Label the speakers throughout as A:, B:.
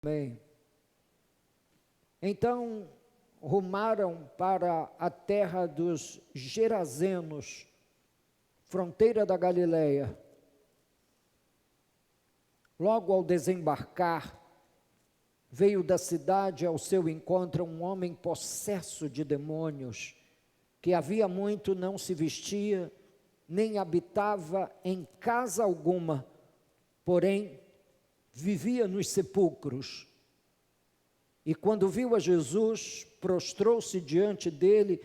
A: Amém. Então, rumaram para a terra dos Gerazenos, fronteira da Galileia. Logo ao desembarcar, veio da cidade ao seu encontro um homem possesso de demônios, que havia muito não se vestia, nem habitava em casa alguma, porém vivia nos sepulcros. E quando viu a Jesus, prostrou-se diante dele,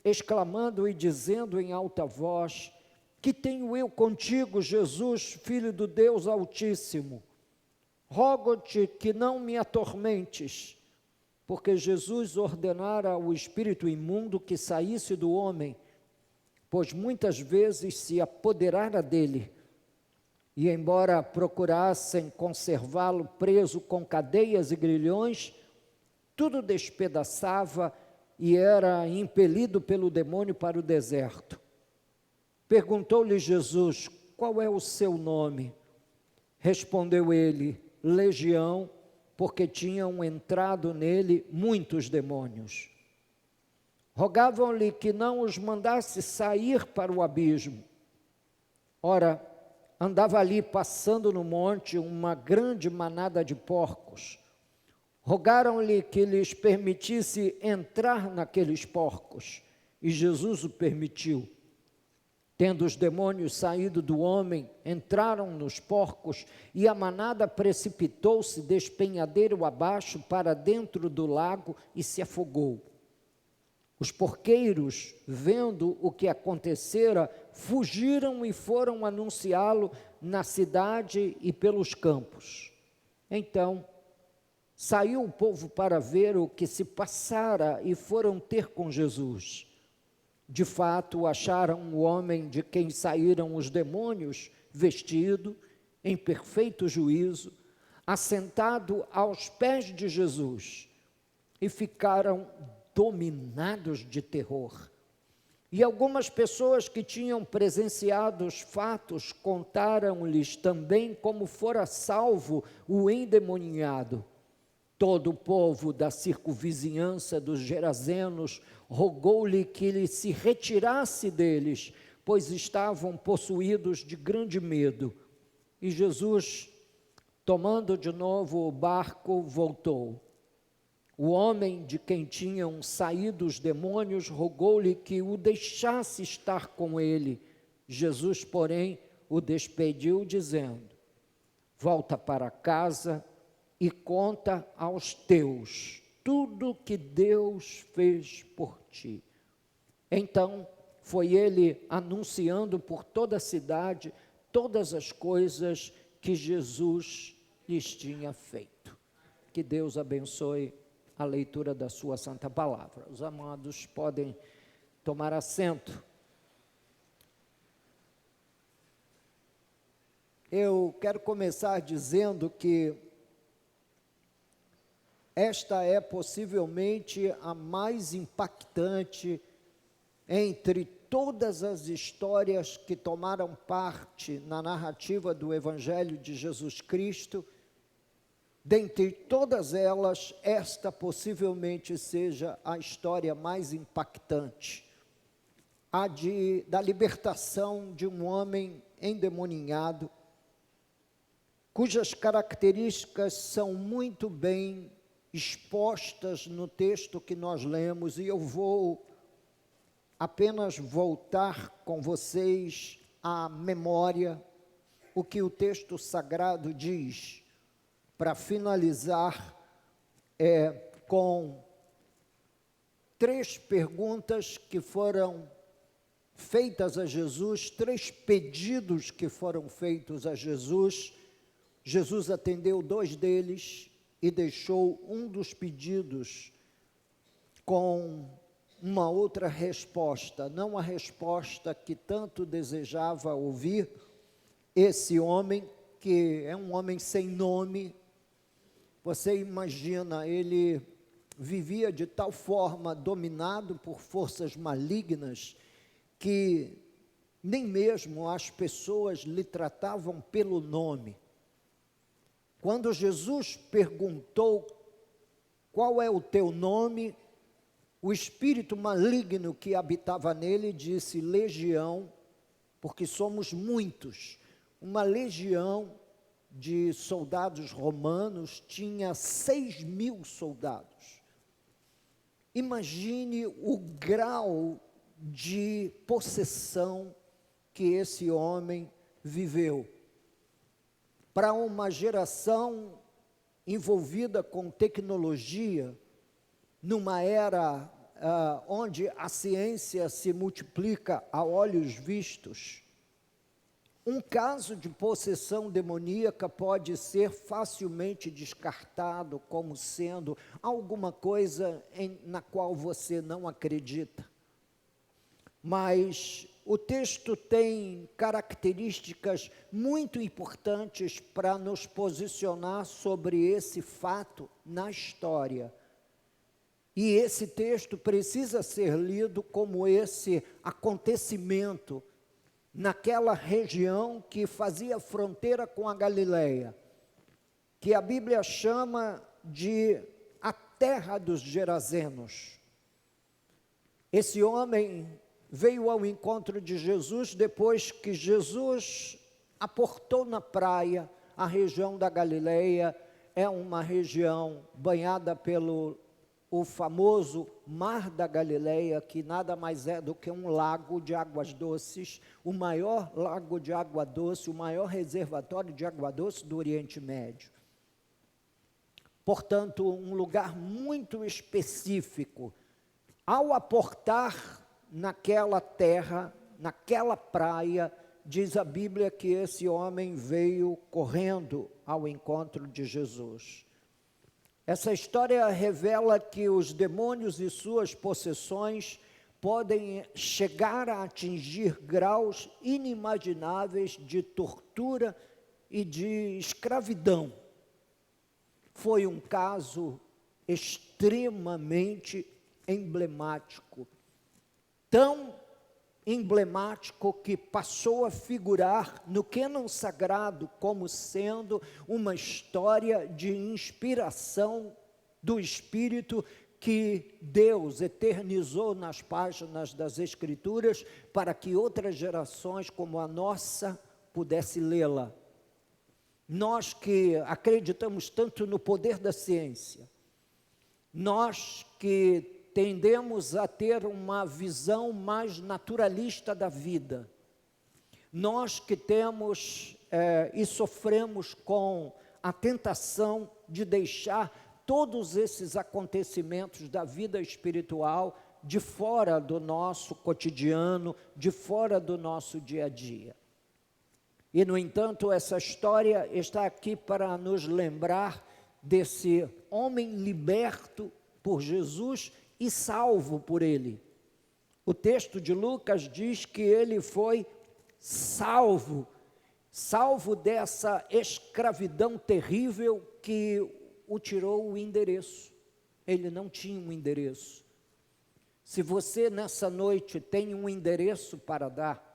A: exclamando e dizendo em alta voz: que tenho eu contigo, Jesus, Filho do Deus Altíssimo? Rogo-te que não me atormentes. Porque Jesus ordenara ao espírito imundo que saísse do homem, pois muitas vezes se apoderara dele. E embora procurassem conservá-lo preso com cadeias e grilhões, tudo despedaçava e era impelido pelo demônio para o deserto. Perguntou-lhe Jesus: qual é o seu nome? Respondeu ele: Legião, porque tinham entrado nele muitos demônios. Rogavam-lhe que não os mandasse sair para o abismo. Ora, andava ali passando no monte uma grande manada de porcos. Rogaram-lhe que lhes permitisse entrar naqueles porcos, e Jesus o permitiu. Tendo os demônios saído do homem, entraram nos porcos, e a manada precipitou-se despenhadeiro abaixo para dentro do lago e se afogou. Os porqueiros, vendo o que acontecera, fugiram e foram anunciá-lo na cidade e pelos campos. Então, saiu o povo para ver o que se passara e foram ter com Jesus. De fato, acharam o homem de quem saíram os demônios, vestido, em perfeito juízo, assentado aos pés de Jesus, e ficaram dominados de terror. E algumas pessoas que tinham presenciado os fatos contaram-lhes também como fora salvo o endemoniado. Todo o povo da circunvizinhança dos Gerazenos rogou-lhe que ele se retirasse deles, pois estavam possuídos de grande medo. E Jesus, tomando de novo o barco, voltou. O homem de quem tinham saído os demônios rogou-lhe que o deixasse estar com ele. Jesus, porém, o despediu, dizendo: volta para casa e conta aos teus tudo que Deus fez por ti. Então foi ele anunciando por toda a cidade todas as coisas que Jesus lhes tinha feito. Que Deus abençoe a leitura da sua santa palavra. Os amados podem tomar assento. Eu quero começar dizendo que esta é possivelmente a mais impactante entre todas as histórias que tomaram parte na narrativa do Evangelho de Jesus Cristo. Dentre todas elas, esta possivelmente seja a história mais impactante, a da libertação de um homem endemoninhado, cujas características são muito bem expostas no texto que nós lemos, e eu vou apenas voltar com vocês à memória o que o texto sagrado diz, para finalizar com 3 perguntas que foram feitas a Jesus, 3 pedidos que foram feitos a Jesus. Jesus atendeu 2 deles e deixou um dos pedidos com uma outra resposta, não a resposta que tanto desejava ouvir esse homem, que é um homem sem nome. Você imagina, ele vivia de tal forma dominado por forças malignas que nem mesmo as pessoas lhe tratavam pelo nome. Quando Jesus perguntou qual é o teu nome, o espírito maligno que habitava nele disse legião, porque somos muitos. Uma legião de soldados romanos tinha 6.000 soldados. Imagine o grau de possessão que esse homem viveu. Para uma geração envolvida com tecnologia, numa era onde a ciência se multiplica a olhos vistos, um caso de possessão demoníaca pode ser facilmente descartado como sendo alguma coisa na qual você não acredita. Mas o texto tem características muito importantes para nos posicionar sobre esse fato na história. E esse texto precisa ser lido como esse acontecimento naquela região que fazia fronteira com a Galileia, que a Bíblia chama de a terra dos Gerazenos. Esse homem veio ao encontro de Jesus depois que Jesus aportou na praia. A região da Galileia é uma região banhada pelo o famoso Mar da Galileia, que nada mais é do que um lago de águas doces, o maior lago de água doce, o maior reservatório de água doce do Oriente Médio. Portanto, um lugar muito específico. Ao aportar naquela terra, naquela praia, diz a Bíblia que esse homem veio correndo ao encontro de Jesus. Essa história revela que os demônios e suas possessões podem chegar a atingir graus inimagináveis de tortura e de escravidão. Foi um caso extremamente emblemático, tão emblemático que passou a figurar no cânon sagrado como sendo uma história de inspiração do Espírito que Deus eternizou nas páginas das Escrituras para que outras gerações como a nossa pudessem lê-la. Nós que acreditamos tanto no poder da ciência, nós que tendemos a ter uma visão mais naturalista da vida. Nós que temos e sofremos com a tentação de deixar todos esses acontecimentos da vida espiritual de fora do nosso cotidiano, de fora do nosso dia a dia. E, no entanto, essa história está aqui para nos lembrar desse homem liberto por Jesus e salvo por ele. O texto de Lucas diz que ele foi salvo dessa escravidão terrível que o tirou o endereço. Ele não tinha um endereço. Se você nessa noite tem um endereço para dar,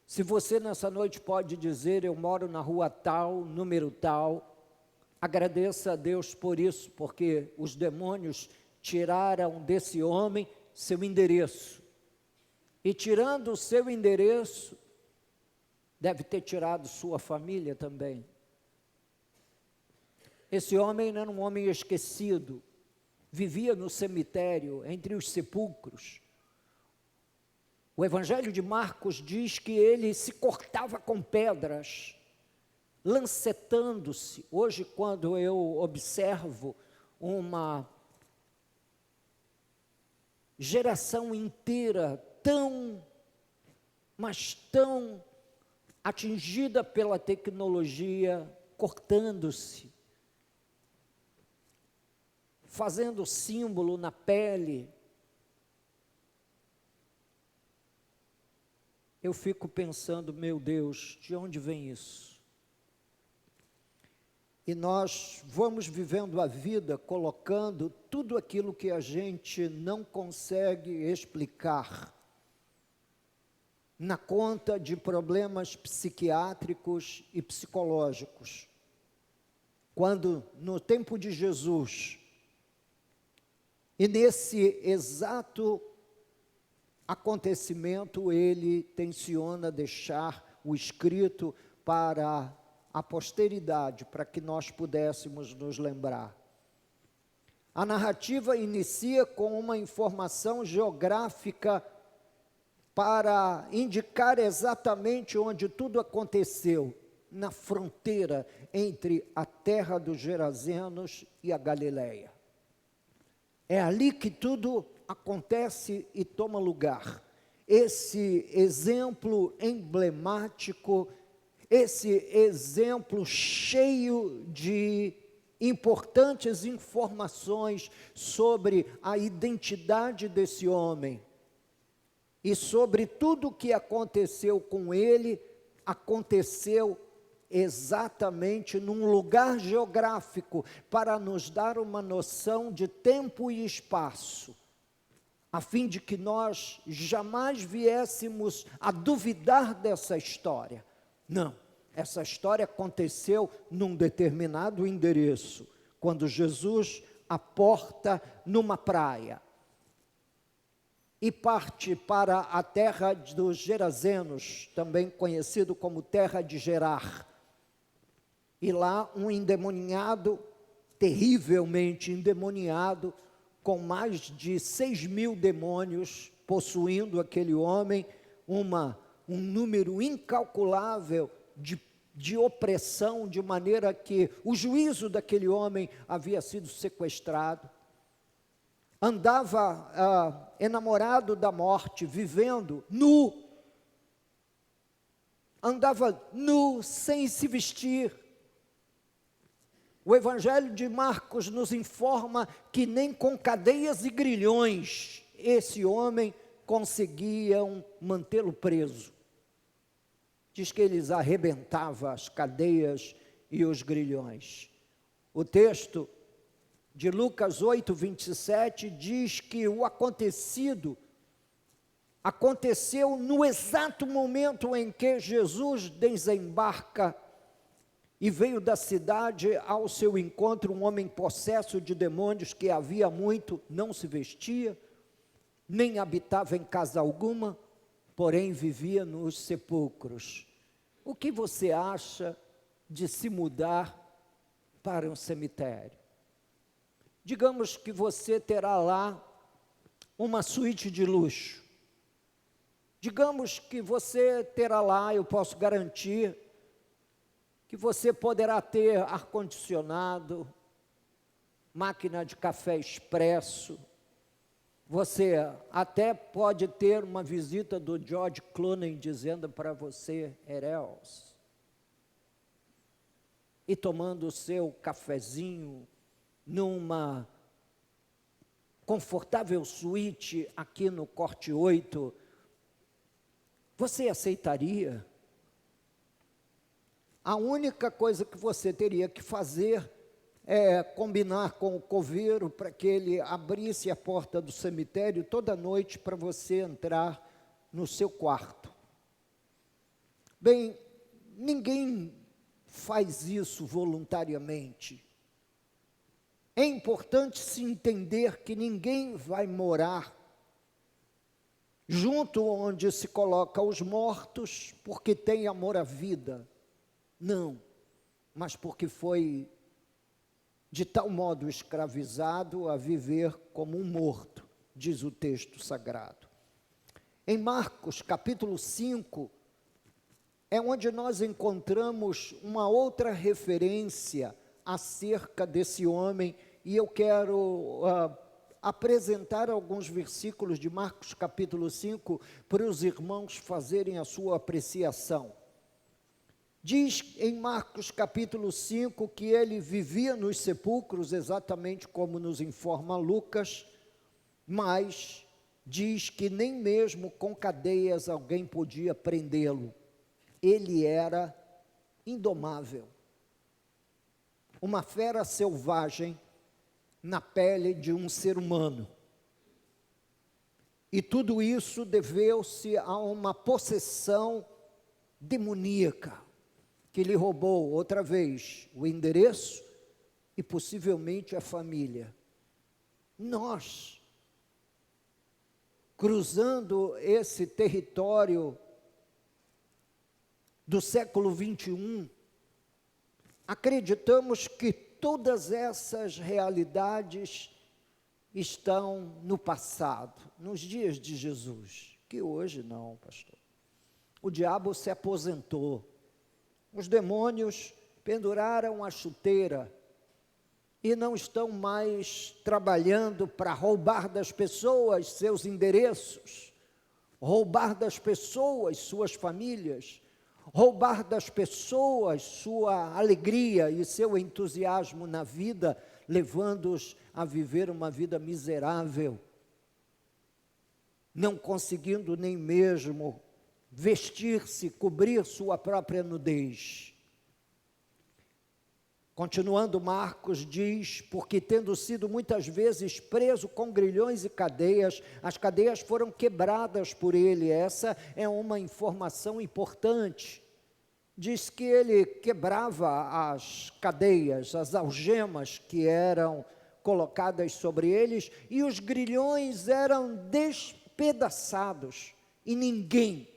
A: se você nessa noite pode dizer, eu moro na rua tal, número tal, agradeça a Deus por isso, porque os demônios tiraram desse homem seu endereço. E tirando o seu endereço, deve ter tirado sua família também. Esse homem era um homem esquecido, vivia no cemitério, entre os sepulcros. O Evangelho de Marcos diz que ele se cortava com pedras, lancetando-se. Hoje, quando eu observo uma geração inteira mas tão atingida pela tecnologia, cortando-se, fazendo símbolo na pele, eu fico pensando, meu Deus, de onde vem isso? E nós vamos vivendo a vida colocando tudo aquilo que a gente não consegue explicar na conta de problemas psiquiátricos e psicológicos. quando no tempo de Jesus, e nesse exato acontecimento, ele tenciona deixar o escrito para a posteridade, para que nós pudéssemos nos lembrar. A narrativa inicia com uma informação geográfica para indicar exatamente onde tudo aconteceu, na fronteira entre a terra dos Gerazenos e a Galileia. É ali que tudo acontece e toma lugar. Esse exemplo emblemático, esse exemplo cheio de importantes informações sobre a identidade desse homem e sobre tudo o que aconteceu com ele, aconteceu exatamente num lugar geográfico para nos dar uma noção de tempo e espaço, a fim de que nós jamais viéssemos a duvidar dessa história. Não, essa história aconteceu num determinado endereço, quando Jesus aporta numa praia e parte para a terra dos Gerazenos, também conhecido como terra de Gerar. E lá um endemoniado, terrivelmente endemoniado, com mais de 6.000 demônios possuindo aquele homem, um número incalculável de opressão, de maneira que o juízo daquele homem havia sido sequestrado. Andava enamorado da morte, vivendo nu. Andava nu, sem se vestir. O Evangelho de Marcos nos informa que nem com cadeias e grilhões esse homem conseguiam mantê-lo preso. Diz que eles arrebentavam as cadeias e os grilhões. O texto de Lucas 8, 27 diz que o acontecido aconteceu no exato momento em que Jesus desembarca e veio da cidade ao seu encontro um homem possesso de demônios que havia muito não se vestia, nem habitava em casa alguma, porém vivia nos sepulcros. O que você acha de se mudar para um cemitério? Digamos que você terá lá uma suíte de luxo. Digamos que você terá lá, eu posso garantir, que você poderá ter ar-condicionado, máquina de café expresso. Você até pode ter uma visita do George Clooney dizendo para você, Ereus, e tomando o seu cafezinho numa confortável suíte aqui no Corte 8, você aceitaria? A única coisa que você teria que fazer é combinar com o coveiro para que ele abrisse a porta do cemitério toda noite para você entrar no seu quarto. Bem, ninguém faz isso voluntariamente. É importante se entender que ninguém vai morar junto onde se coloca os mortos porque tem amor à vida. Não, mas porque foi de tal modo escravizado a viver como um morto, diz o texto sagrado. Em Marcos capítulo 5, é onde nós encontramos uma outra referência acerca desse homem, e eu quero apresentar alguns versículos de Marcos capítulo 5 para os irmãos fazerem a sua apreciação. Diz em Marcos capítulo 5 que ele vivia nos sepulcros, exatamente como nos informa Lucas, mas diz que nem mesmo com cadeias alguém podia prendê-lo. Ele era indomável, uma fera selvagem na pele de um ser humano. E tudo isso deveu-se a uma possessão demoníaca, que lhe roubou outra vez o endereço, e possivelmente a família. Nós, cruzando esse território do século 21, acreditamos que todas essas realidades estão no passado, nos dias de Jesus, que hoje não, pastor. O diabo se aposentou, os demônios penduraram a chuteira e não estão mais trabalhando para roubar das pessoas seus endereços, roubar das pessoas suas famílias, roubar das pessoas sua alegria e seu entusiasmo na vida, levando-os a viver uma vida miserável, não conseguindo nem mesmo vestir-se, cobrir sua própria nudez. Continuando, Marcos diz, porque tendo sido muitas vezes preso com grilhões e cadeias, as cadeias foram quebradas por ele. Essa é uma informação importante. Diz que ele quebrava as cadeias, as algemas que eram colocadas sobre eles, e os grilhões eram despedaçados, e ninguém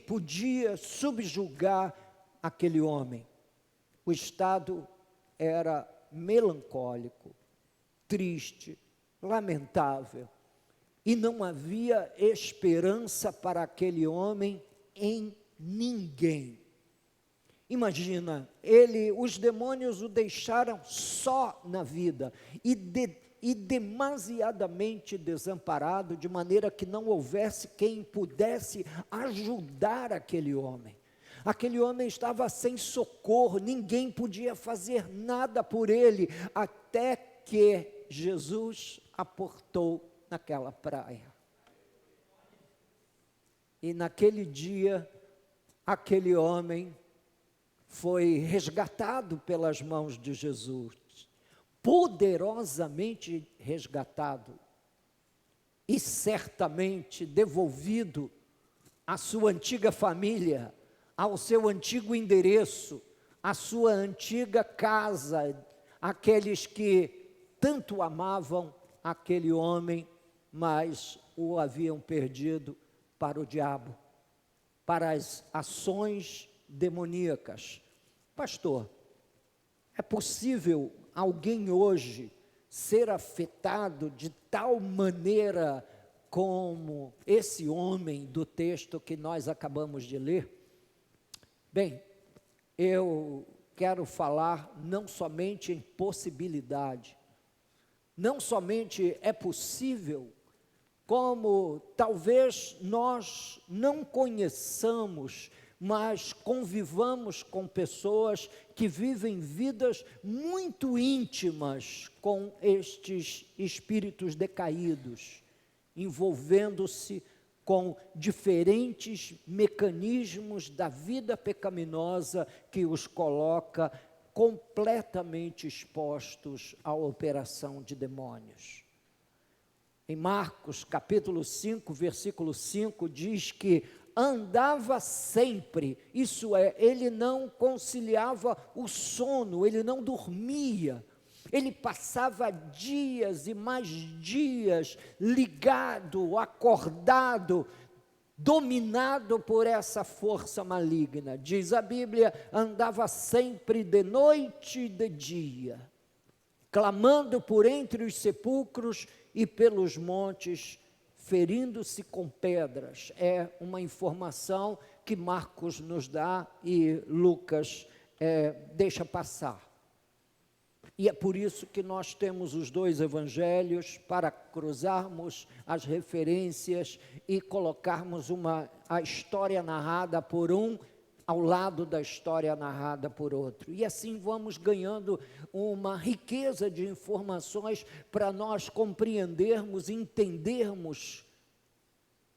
A: podia subjugar aquele homem. O estado era melancólico, triste, lamentável, e não havia esperança para aquele homem em ninguém. Imagina, os demônios o deixaram só na vida e demasiadamente desamparado, de maneira que não houvesse quem pudesse ajudar aquele homem. Aquele homem estava sem socorro, ninguém podia fazer nada por ele, até que Jesus aportou naquela praia. E naquele dia, aquele homem foi resgatado pelas mãos de Jesus, poderosamente resgatado, e certamente devolvido à sua antiga família, ao seu antigo endereço, à sua antiga casa, aqueles que tanto amavam aquele homem, mas o haviam perdido para o diabo, para as ações demoníacas. Pastor, é possível alguém hoje ser afetado de tal maneira como esse homem do texto que nós acabamos de ler? Bem, eu quero falar não somente em possibilidade, não somente é possível, como talvez nós não conheçamos, mas convivamos com pessoas que vivem vidas muito íntimas com estes espíritos decaídos, envolvendo-se com diferentes mecanismos da vida pecaminosa que os coloca completamente expostos à operação de demônios. Em Marcos capítulo 5, versículo 5, diz que andava sempre, isso é, ele não conciliava o sono, ele não dormia, ele passava dias e mais dias ligado, acordado, dominado por essa força maligna. Diz a Bíblia, andava sempre de noite e de dia, clamando por entre os sepulcros e pelos montes, ferindo-se com pedras. É uma informação que Marcos nos dá e Lucas deixa passar. E é por isso que nós temos os dois evangelhos, para cruzarmos as referências e colocarmos a história narrada por um ao lado da história narrada por outro. E assim vamos ganhando uma riqueza de informações para nós compreendermos, entendermos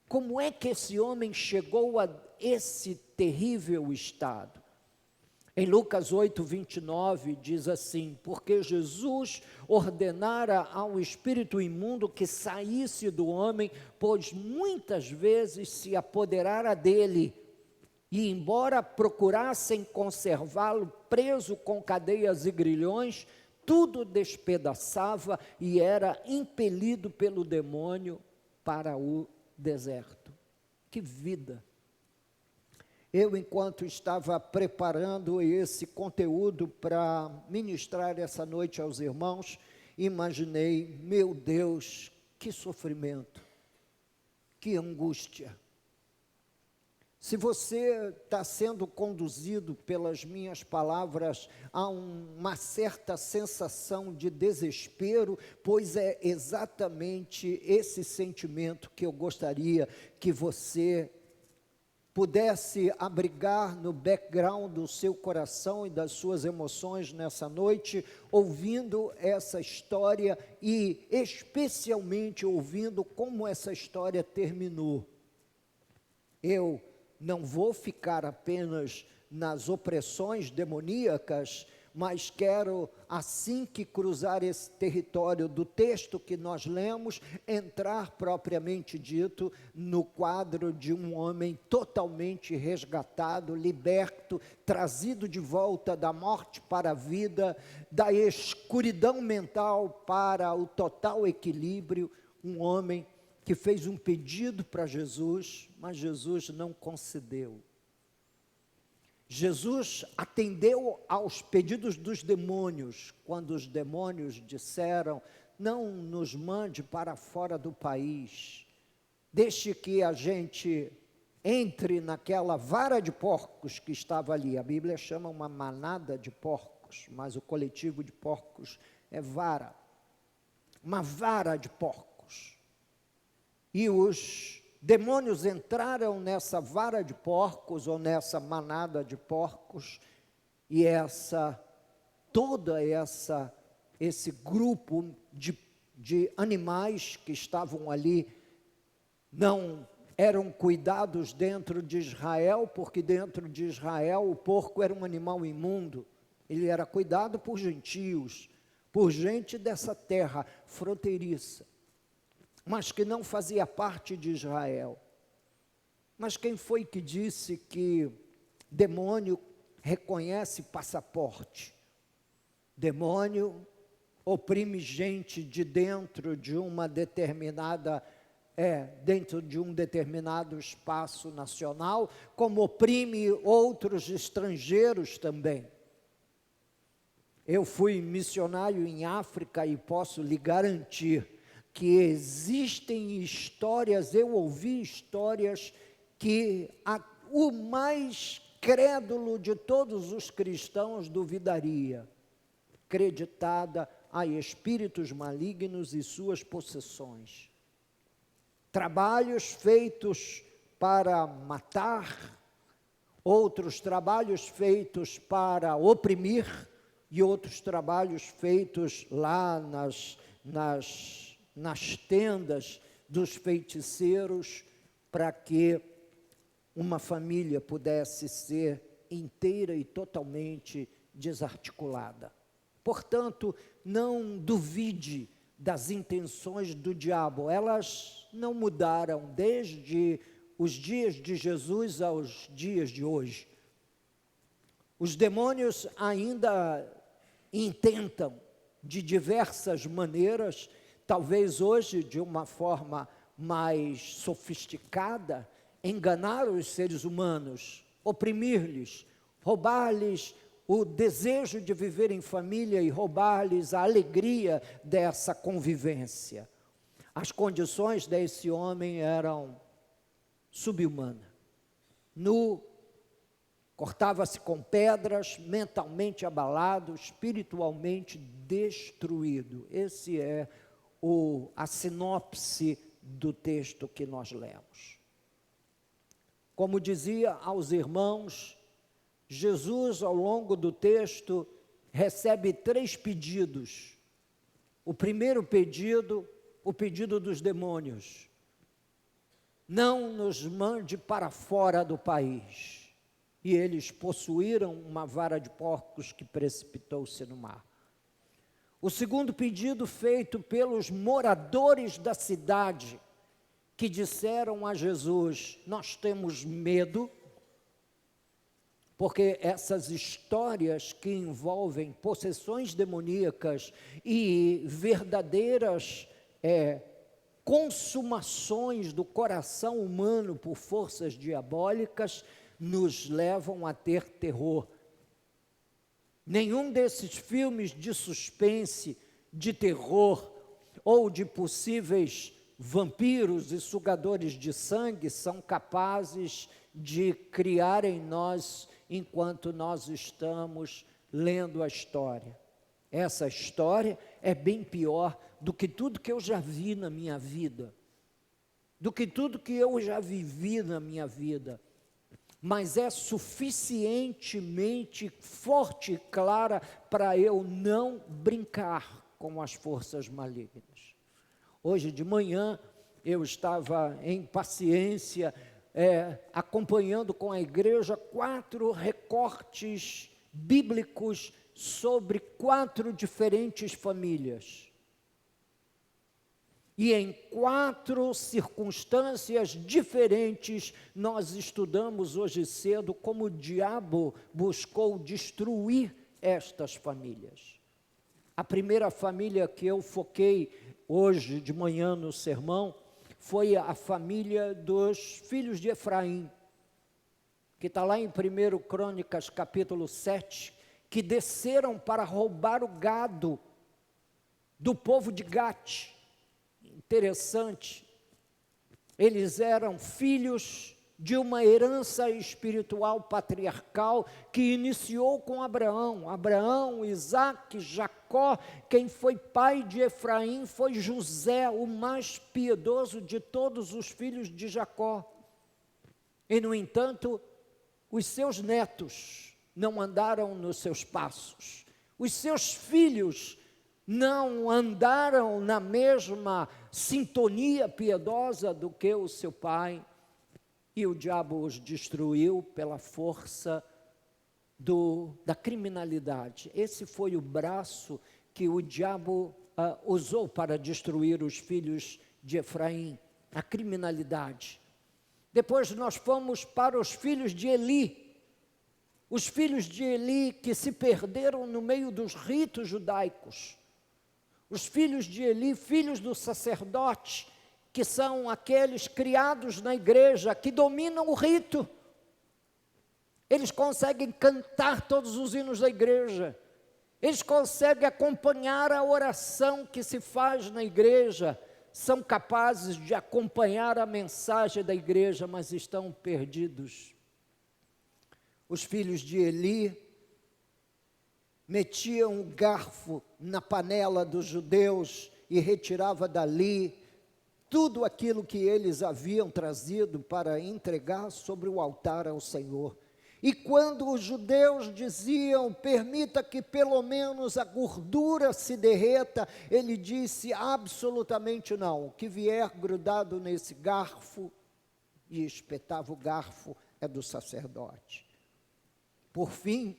A: como é que esse homem chegou a esse terrível estado. Em Lucas 8, 29, diz assim, porque Jesus ordenara ao espírito imundo que saísse do homem, pois muitas vezes se apoderara dele, E embora procurassem conservá-lo preso com cadeias e grilhões, tudo despedaçava e era impelido pelo demônio para o deserto. Que vida! Eu, enquanto estava preparando esse conteúdo para ministrar essa noite aos irmãos, imaginei, meu Deus, que sofrimento, que angústia. Se você está sendo conduzido pelas minhas palavras a uma certa sensação de desespero, pois é exatamente esse sentimento que eu gostaria que você pudesse abrigar no background do seu coração e das suas emoções nessa noite, ouvindo essa história e especialmente ouvindo como essa história terminou. Eu não vou ficar apenas nas opressões demoníacas, mas quero, assim que cruzar esse território do texto que nós lemos, entrar propriamente dito no quadro de um homem totalmente resgatado, liberto, trazido de volta da morte para a vida, da escuridão mental para o total equilíbrio, um homem que fez um pedido para Jesus, mas Jesus não concedeu. Jesus atendeu aos pedidos dos demônios, quando os demônios disseram, não nos mande para fora do país, deixe que a gente entre naquela vara de porcos que estava ali. A Bíblia chama uma manada de porcos, mas o coletivo de porcos é vara, uma vara de porcos. E os demônios entraram nessa vara de porcos, ou nessa manada de porcos, e esse grupo de animais que estavam ali, não eram cuidados dentro de Israel, porque dentro de Israel o porco era um animal imundo, ele era cuidado por gentios, por gente dessa terra fronteiriça, mas que não fazia parte de Israel. Mas quem foi que disse que demônio reconhece passaporte? Demônio oprime gente de dentro de uma determinada, dentro de um determinado espaço nacional, como oprime outros estrangeiros também. Eu fui missionário em África e posso lhe garantir que existem histórias, eu ouvi histórias que o mais crédulo de todos os cristãos duvidaria, acreditada a espíritos malignos e suas possessões. Trabalhos feitos para matar, outros trabalhos feitos para oprimir, e outros trabalhos feitos lá nas tendas dos feiticeiros, para que uma família pudesse ser inteira e totalmente desarticulada. Portanto, não duvide das intenções do diabo, elas não mudaram desde os dias de Jesus aos dias de hoje. Os demônios ainda intentam, de diversas maneiras, talvez hoje de uma forma mais sofisticada, enganar os seres humanos, oprimir-lhes, roubar-lhes o desejo de viver em família e roubar-lhes a alegria dessa convivência. As condições desse homem eram subhumanas. Nu, cortava-se com pedras, mentalmente abalado, espiritualmente destruído. Esse é a sinopse do texto que nós lemos. Como dizia aos irmãos, Jesus, ao longo do texto, recebe 3 pedidos. O primeiro pedido, o pedido dos demônios: não nos mande para fora do país. E eles possuíram uma vara de porcos que precipitou-se no mar. O segundo pedido, feito pelos moradores da cidade, que disseram a Jesus: nós temos medo, porque essas histórias que envolvem possessões demoníacas e verdadeiras consumações do coração humano por forças diabólicas nos levam a ter terror. Nenhum desses filmes de suspense, de terror ou de possíveis vampiros e sugadores de sangue são capazes de criar em nós enquanto nós estamos lendo a história. Essa história é bem pior do que tudo que eu já vi na minha vida, do que tudo que eu já vivi na minha vida, mas é suficientemente forte e clara para eu não brincar com as forças malignas. Hoje de manhã eu estava em paciência, acompanhando com a igreja 4 recortes bíblicos sobre 4 diferentes famílias. E em 4 circunstâncias diferentes, nós estudamos hoje cedo como o diabo buscou destruir estas famílias. A primeira família que eu foquei hoje de manhã no sermão foi a família dos filhos de Efraim, que está lá em 1 Crônicas capítulo 7, que desceram para roubar o gado do povo de Gate. Interessante, eles eram filhos de uma herança espiritual patriarcal que iniciou com Abraão, Isaque, Jacó. Quem foi pai de Efraim foi José, o mais piedoso de todos os filhos de Jacó. E no entanto, os seus netos não andaram nos seus passos, os seus filhos não andaram na mesma sintonia piedosa do que o seu pai, e o diabo os destruiu pela força da criminalidade. Esse foi o braço que o diabo usou para destruir os filhos de Efraim, a criminalidade. Depois nós fomos para os filhos de Eli, os filhos de Eli que se perderam no meio dos ritos judaicos. Os filhos de Eli, filhos do sacerdote, que são aqueles criados na igreja, que dominam o rito. Eles conseguem cantar todos os hinos da igreja, eles conseguem acompanhar a oração que se faz na igreja, são capazes de acompanhar a mensagem da igreja, mas estão perdidos. Os filhos de Eli metiam o garfo na panela dos judeus e retirava dali tudo aquilo que eles haviam trazido para entregar sobre o altar ao Senhor. E quando os judeus diziam, permita que pelo menos a gordura se derreta, ele disse, absolutamente não, o que vier grudado nesse garfo, e espetava o garfo, é do sacerdote. Por fim,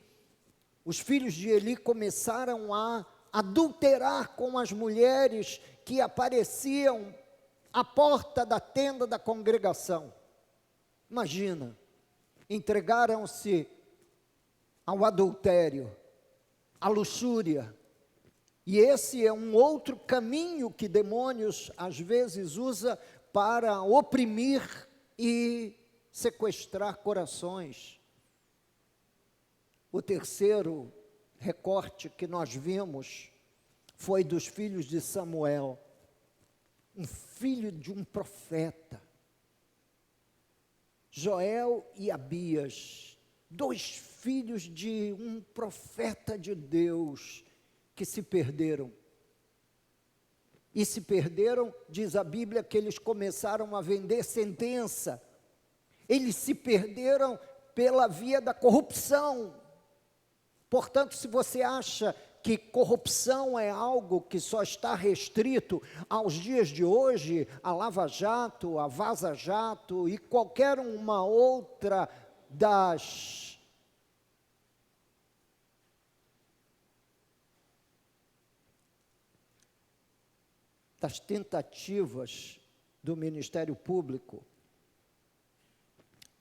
A: os filhos de Eli começaram a adulterar com as mulheres que apareciam à porta da tenda da congregação. Imagina, entregaram-se ao adultério, à luxúria. E esse é um outro caminho que demônios às vezes usa para oprimir e sequestrar corações. O terceiro recorte que nós vimos foi dos filhos de Samuel, um filho de um profeta, Joel e Abias, 2 filhos de um profeta de Deus, que se perderam. E se perderam, diz a Bíblia, que eles começaram a vender sentença, eles se perderam pela via da corrupção. Portanto, se você acha que corrupção é algo que só está restrito aos dias de hoje, a Lava Jato, a Vaza Jato e qualquer uma outra das tentativas do Ministério Público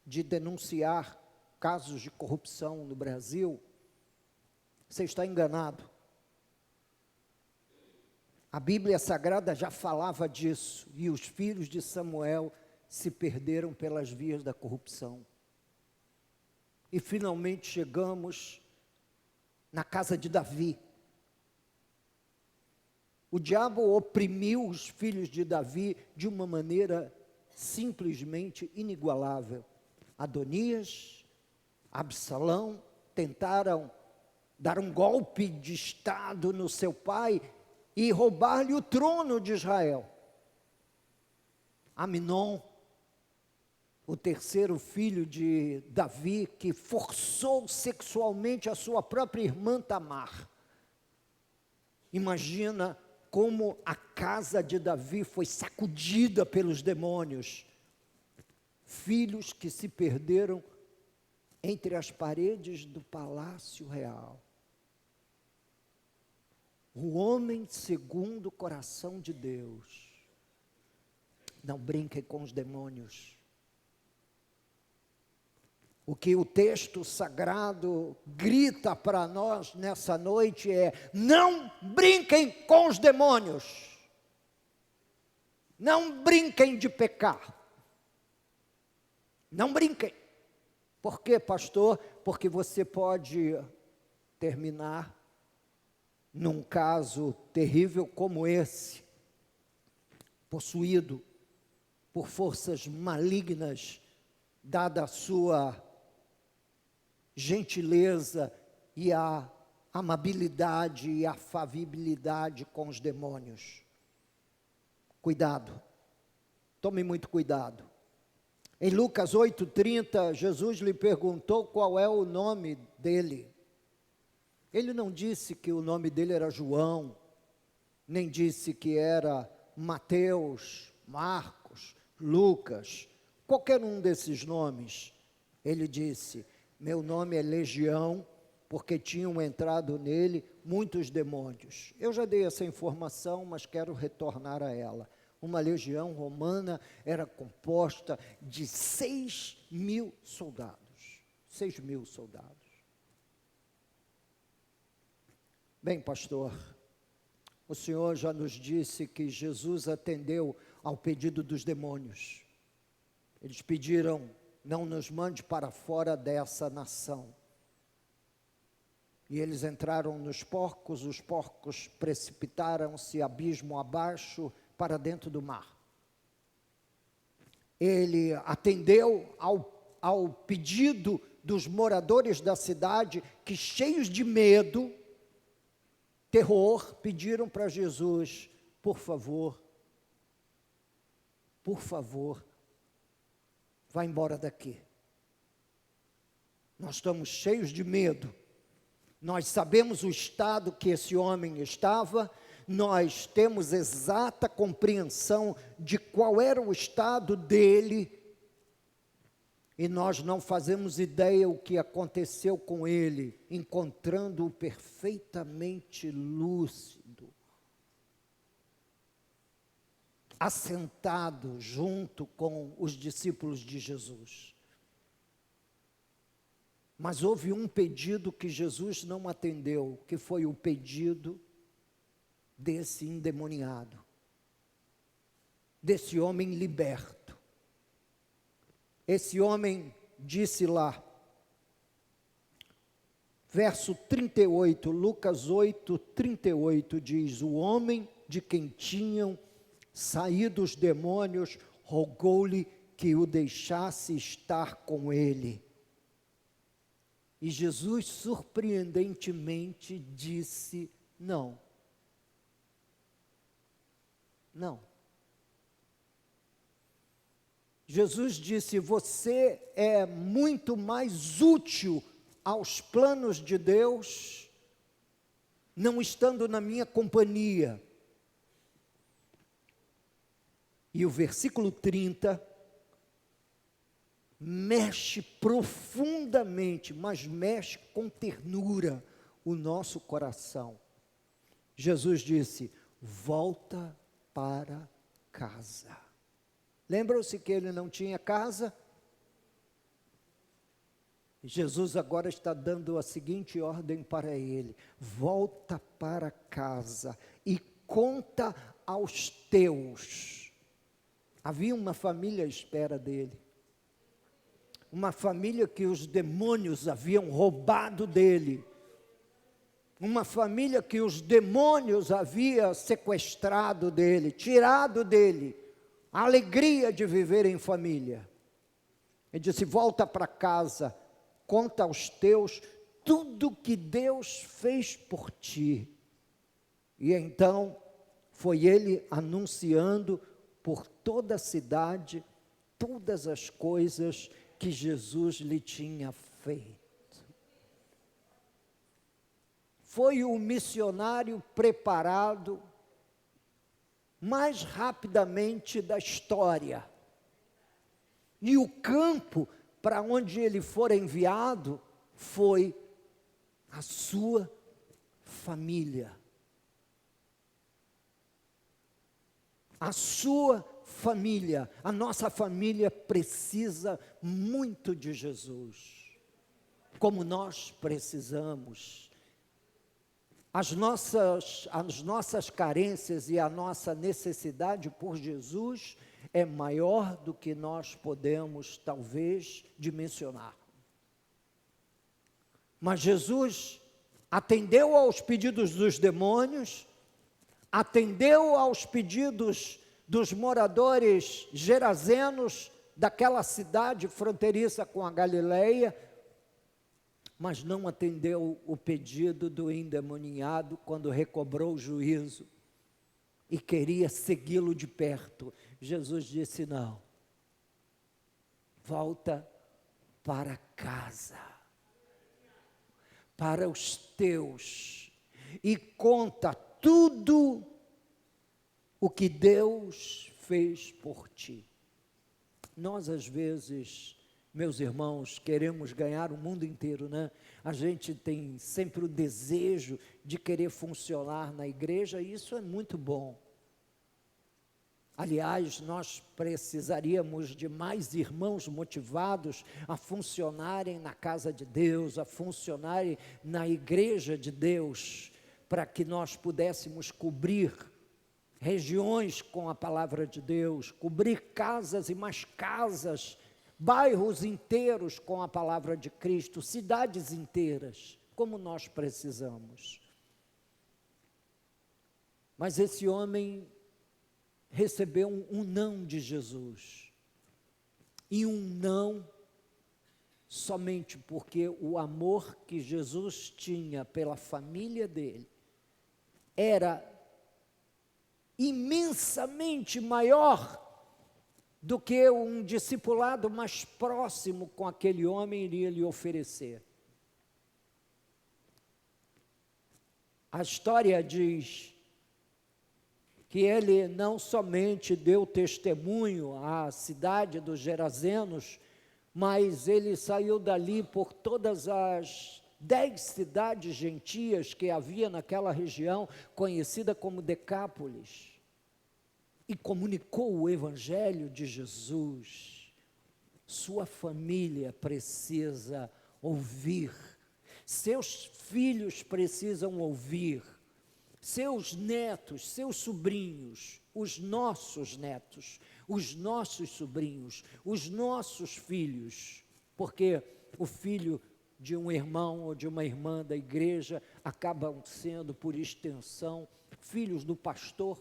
A: de denunciar casos de corrupção no Brasil, você está enganado. A Bíblia Sagrada já falava disso, e os filhos de Samuel se perderam pelas vias da corrupção. E finalmente chegamos na casa de Davi. O diabo oprimiu os filhos de Davi de uma maneira simplesmente inigualável. Adonias, Absalão tentaram dar um golpe de estado no seu pai e roubar-lhe o trono de Israel. Aminon, o terceiro filho de Davi, que forçou sexualmente a sua própria irmã Tamar. Imagina como a casa de Davi foi sacudida pelos demônios. Filhos que se perderam entre as paredes do palácio real. O homem segundo o coração de Deus. Não brinquem com os demônios. O que o texto sagrado grita para nós nessa noite é: não brinquem com os demônios. Não brinquem de pecar. Não brinquem. Por quê, pastor? Porque você pode terminar num caso terrível como esse, possuído por forças malignas, dada a sua gentileza e a amabilidade e afabilidade com os demônios. Cuidado, tome muito cuidado. Em Lucas 8,30, Jesus lhe perguntou qual é o nome dele. Ele não disse que o nome dele era João, nem disse que era Mateus, Marcos, Lucas, qualquer um desses nomes. Ele disse: meu nome é Legião, porque tinham entrado nele muitos demônios. Eu já dei essa informação, mas quero retornar a ela. Uma legião romana era composta de 6.000 soldados. 6.000 soldados. Bem, pastor, o senhor já nos disse que Jesus atendeu ao pedido dos demônios. Eles pediram: não nos mande para fora dessa nação. E eles entraram nos porcos, os porcos precipitaram-se abismo abaixo para dentro do mar. Ele atendeu ao pedido dos moradores da cidade, que cheios de medo, terror, pediram para Jesus: por favor, vá embora daqui. Nós estamos cheios de medo. Nós sabemos o estado que esse homem estava, nós temos exata compreensão de qual era o estado dele, e nós não fazemos ideia o que aconteceu com ele, encontrando-o perfeitamente lúcido, assentado junto com os discípulos de Jesus. Mas houve um pedido que Jesus não atendeu, que foi o pedido desse endemoniado, desse homem liberto. Esse homem disse lá, verso 38, Lucas 8, 38, diz: o homem de quem tinham saído os demônios rogou-lhe que o deixasse estar com ele. E Jesus, surpreendentemente, disse: não. Não. Jesus disse: você é muito mais útil aos planos de Deus, não estando na minha companhia. E o versículo 30 mexe profundamente, mas mexe com ternura o nosso coração. Jesus disse: volta para casa. Lembram-se que ele não tinha casa? Jesus agora está dando a seguinte ordem para ele: volta para casa e conta aos teus. Havia uma família à espera dele, uma família que os demônios haviam roubado dele, uma família que os demônios haviam sequestrado dele, tirado dele a alegria de viver em família. Ele disse: volta para casa, conta aos teus tudo que Deus fez por ti. E então foi ele anunciando por toda a cidade todas as coisas que Jesus lhe tinha feito. Foi o missionário preparado mais rapidamente da história. E o campo para onde ele for enviado foi a sua família. A sua família, a nossa família precisa muito de Jesus, como nós precisamos. As nossas carências e a nossa necessidade por Jesus é maior do que nós podemos, talvez, dimensionar. Mas Jesus atendeu aos pedidos dos demônios, atendeu aos pedidos dos moradores gerazenos daquela cidade fronteiriça com a Galileia, mas não atendeu o pedido do endemoniado quando recobrou o juízo e queria segui-lo de perto. Jesus disse: não, volta para casa, para os teus, e conta tudo o que Deus fez por ti. Nós, às vezes, meus irmãos, queremos ganhar o mundo inteiro, né? A gente tem sempre o desejo de querer funcionar na igreja, e isso é muito bom. Aliás, nós precisaríamos de mais irmãos motivados a funcionarem na casa de Deus, a funcionarem na igreja de Deus, para que nós pudéssemos cobrir regiões com a palavra de Deus, cobrir casas e mais casas, bairros inteiros com a palavra de Cristo, cidades inteiras, como nós precisamos. Mas esse homem recebeu um não de Jesus, e um não somente porque o amor que Jesus tinha pela família dele era imensamente maior do que um discipulado mais próximo com aquele homem iria lhe oferecer. A história diz que ele não somente deu testemunho à cidade dos Gerazenos, mas ele saiu dali por todas as 10 cidades gentias que havia naquela região, conhecida como Decápolis, e comunicou o evangelho de Jesus. Sua família precisa ouvir, seus filhos precisam ouvir, seus netos, seus sobrinhos, os nossos netos, os nossos sobrinhos, os nossos filhos, porque o filho de um irmão ou de uma irmã da igreja acabam sendo, por extensão, filhos do pastor,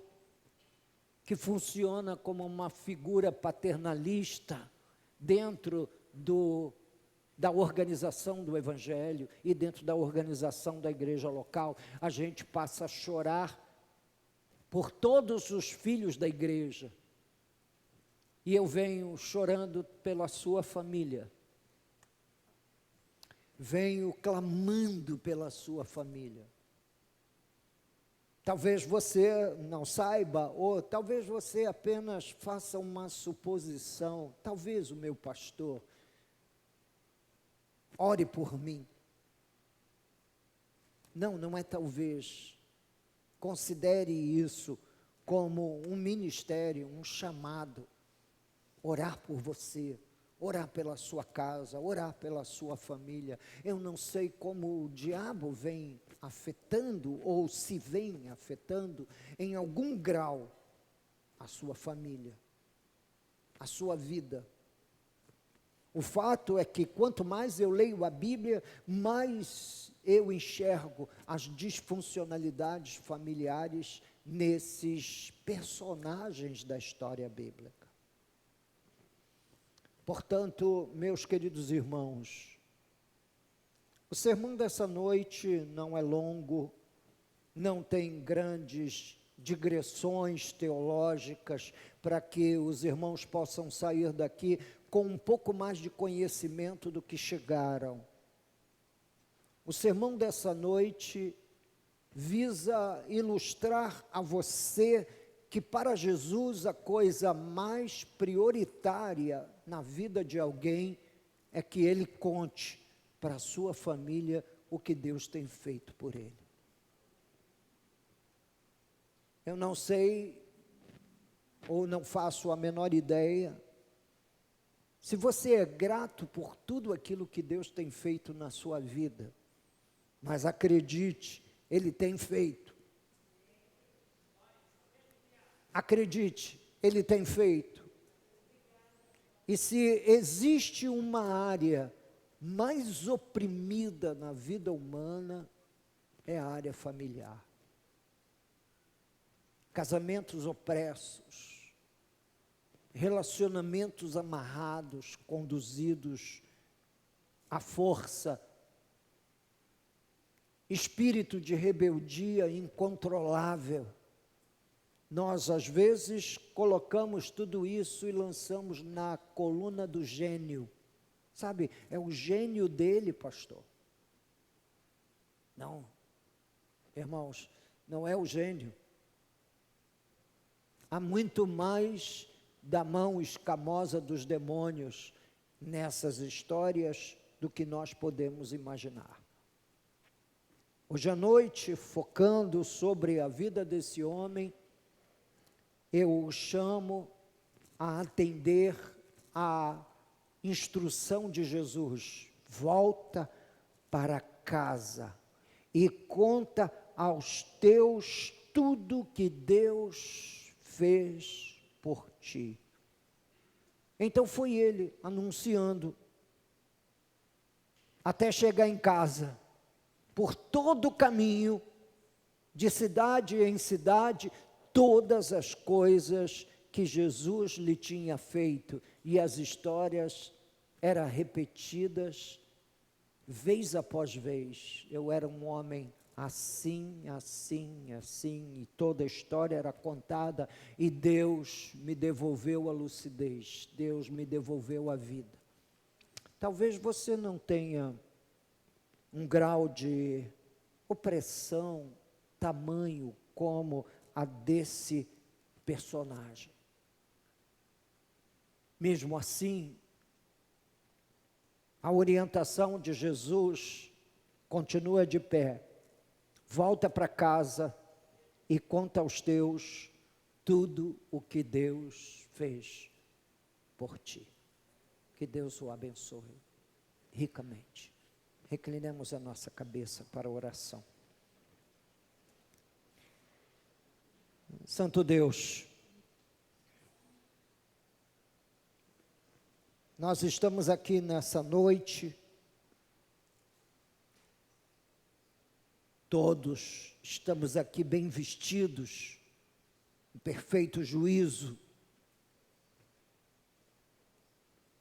A: que funciona como uma figura paternalista dentro da organização do evangelho e dentro da organização da igreja local. A gente passa a chorar por todos os filhos da igreja, e eu venho chorando pela sua família, venho clamando pela sua família. Talvez você não saiba, ou talvez você apenas faça uma suposição. Talvez o meu pastor ore por mim. Não, não é talvez. Considere isso como um ministério, um chamado. Orar por você, orar pela sua casa, orar pela sua família. Eu não sei como o diabo vem afetando, ou se vem afetando, em algum grau, a sua família, a sua vida. O fato é que quanto mais eu leio a Bíblia, mais eu enxergo as disfuncionalidades familiares nesses personagens da história bíblica. Portanto, meus queridos irmãos, o sermão dessa noite não é longo, não tem grandes digressões teológicas para que os irmãos possam sair daqui com um pouco mais de conhecimento do que chegaram. O sermão dessa noite visa ilustrar a você que para Jesus a coisa mais prioritária na vida de alguém é que ele conte para a sua família o que Deus tem feito por ele. Eu não sei, ou não faço a menor ideia, se você é grato por tudo aquilo que Deus tem feito na sua vida, mas acredite, Ele tem feito. Acredite, Ele tem feito. E se existe uma área mais oprimida na vida humana, é a área familiar. Casamentos opressos, relacionamentos amarrados, conduzidos à força, espírito de rebeldia incontrolável. Nós, às vezes, colocamos tudo isso e lançamos na coluna do gênio. Sabe, é o gênio dele, pastor. Não, irmãos, não é o gênio. Há muito mais da mão escamosa dos demônios nessas histórias do que nós podemos imaginar. Hoje à noite, focando sobre a vida desse homem, eu o chamo a atender à instrução de Jesus. Volta para casa e conta aos teus tudo que Deus fez por ti. Então foi ele anunciando, até chegar em casa, por todo o caminho, de cidade em cidade, todas as coisas que Jesus lhe tinha feito, e as histórias eram repetidas, vez após vez. Eu era um homem assim, assim, assim, e toda a história era contada, e Deus me devolveu a lucidez, Deus me devolveu a vida. Talvez você não tenha um grau de opressão, tamanho como a desse personagem. Mesmo assim, a orientação de Jesus continua de pé. Volta para casa e conta aos teus tudo o que Deus fez por ti. Que Deus o abençoe ricamente. Reclinemos a nossa cabeça para a oração. Santo Deus, nós estamos aqui nessa noite, todos estamos aqui bem vestidos, em perfeito juízo.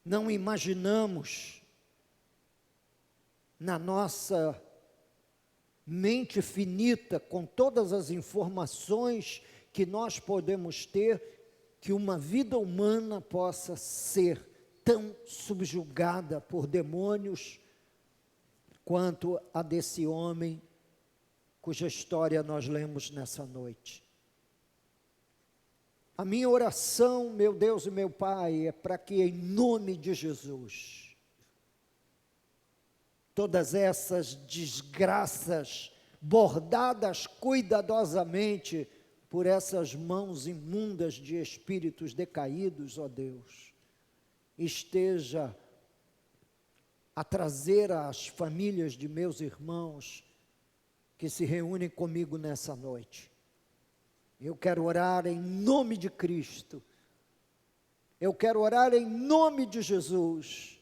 A: Não imaginamos, na nossa mente finita, com todas as informações que nós podemos ter, que uma vida humana possa ser tão subjugada por demônios quanto a desse homem cuja história nós lemos nessa noite. A minha oração, meu Deus e meu Pai, é para que em nome de Jesus, todas essas desgraças bordadas cuidadosamente por essas mãos imundas de espíritos decaídos, ó Deus, esteja a trazer às famílias de meus irmãos que se reúnem comigo nessa noite. Eu quero orar em nome de Cristo. Eu quero orar em nome de Jesus,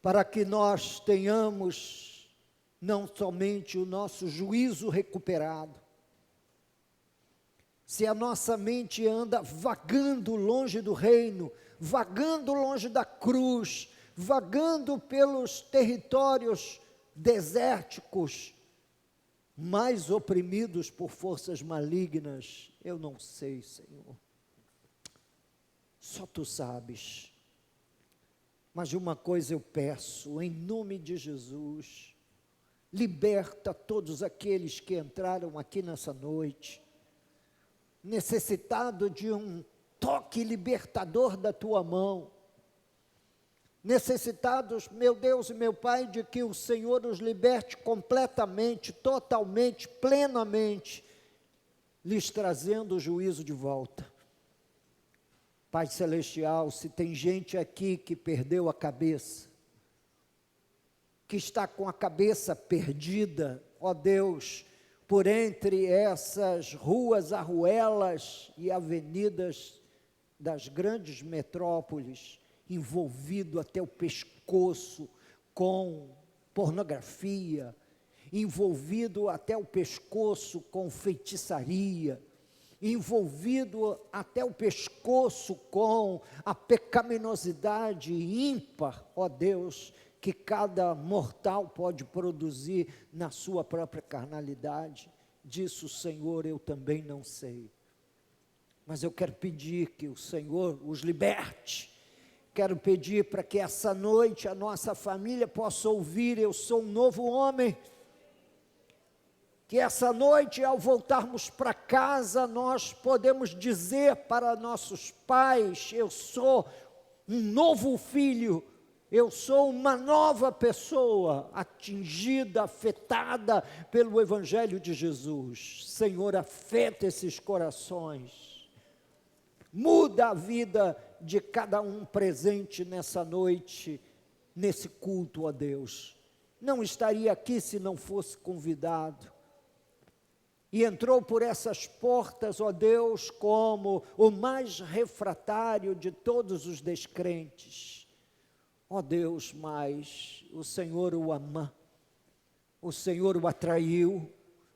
A: para que nós tenhamos não somente o nosso juízo recuperado. Se a nossa mente anda vagando longe do reino, vagando longe da cruz, vagando pelos territórios desérticos, mais oprimidos por forças malignas, eu não sei, Senhor. Só Tu sabes. Mas de uma coisa eu peço, em nome de Jesus, liberta todos aqueles que entraram aqui nessa noite, necessitado de um toque libertador da Tua mão, necessitados, meu Deus e meu Pai, de que o Senhor os liberte completamente, totalmente, plenamente, lhes trazendo o juízo de volta. Pai Celestial, se tem gente aqui que perdeu a cabeça, que está com a cabeça perdida, ó Deus, por entre essas ruas, arruelas e avenidas das grandes metrópoles, envolvido até o pescoço com pornografia, envolvido até o pescoço com feitiçaria, envolvido até o pescoço com a pecaminosidade ímpar, ó Deus, que cada mortal pode produzir na sua própria carnalidade. Disso, Senhor, eu também não sei. Mas eu quero pedir que o Senhor os liberte. Quero pedir para que essa noite a nossa família possa ouvir: eu sou um novo homem. Que essa noite, ao voltarmos para casa, nós podemos dizer para nossos pais: eu sou um novo filho, eu sou uma nova pessoa, atingida, afetada pelo Evangelho de Jesus. Senhor, afeta esses corações, muda a vida de cada um presente nessa noite, nesse culto a Deus. Não estaria aqui se não fosse convidado. E entrou por essas portas, ó Deus, como o mais refratário de todos os descrentes. Ó Deus, mas o Senhor o ama, o Senhor o atraiu,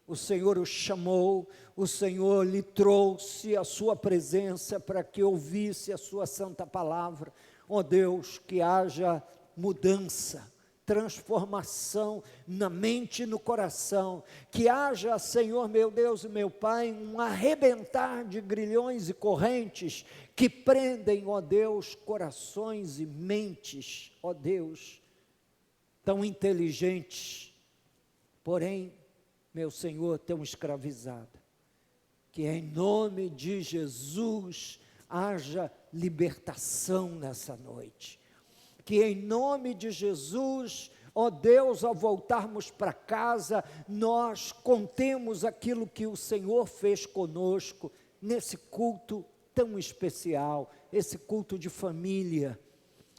A: o Senhor o chamou, o Senhor lhe trouxe a sua presença para que ouvisse a sua santa palavra. Ó Deus, que haja mudança, transformação na mente e no coração, que haja, Senhor, meu Deus e meu Pai, um arrebentar de grilhões e correntes que prendem, ó Deus, corações e mentes, ó Deus, tão inteligentes, porém, meu Senhor, tão escravizada. Que em nome de Jesus haja libertação nessa noite. Que em nome de Jesus, ó Deus, ao voltarmos para casa, nós contemos aquilo que o Senhor fez conosco, nesse culto tão especial, esse culto de família.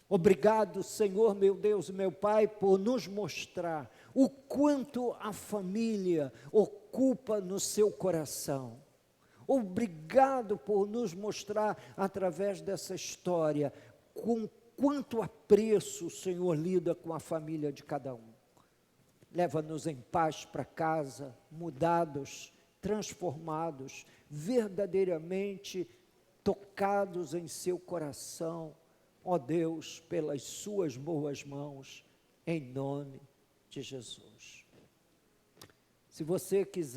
A: Obrigado, Senhor, meu Deus e meu Pai, por nos mostrar o quanto a família ocupa no seu coração. Obrigado por nos mostrar, através dessa história, com quanto apreço o Senhor lida com a família de cada um. Leva-nos em paz para casa, mudados, transformados, verdadeiramente tocados em seu coração, ó Deus, pelas suas boas mãos, em nome de Jesus. Se você quiser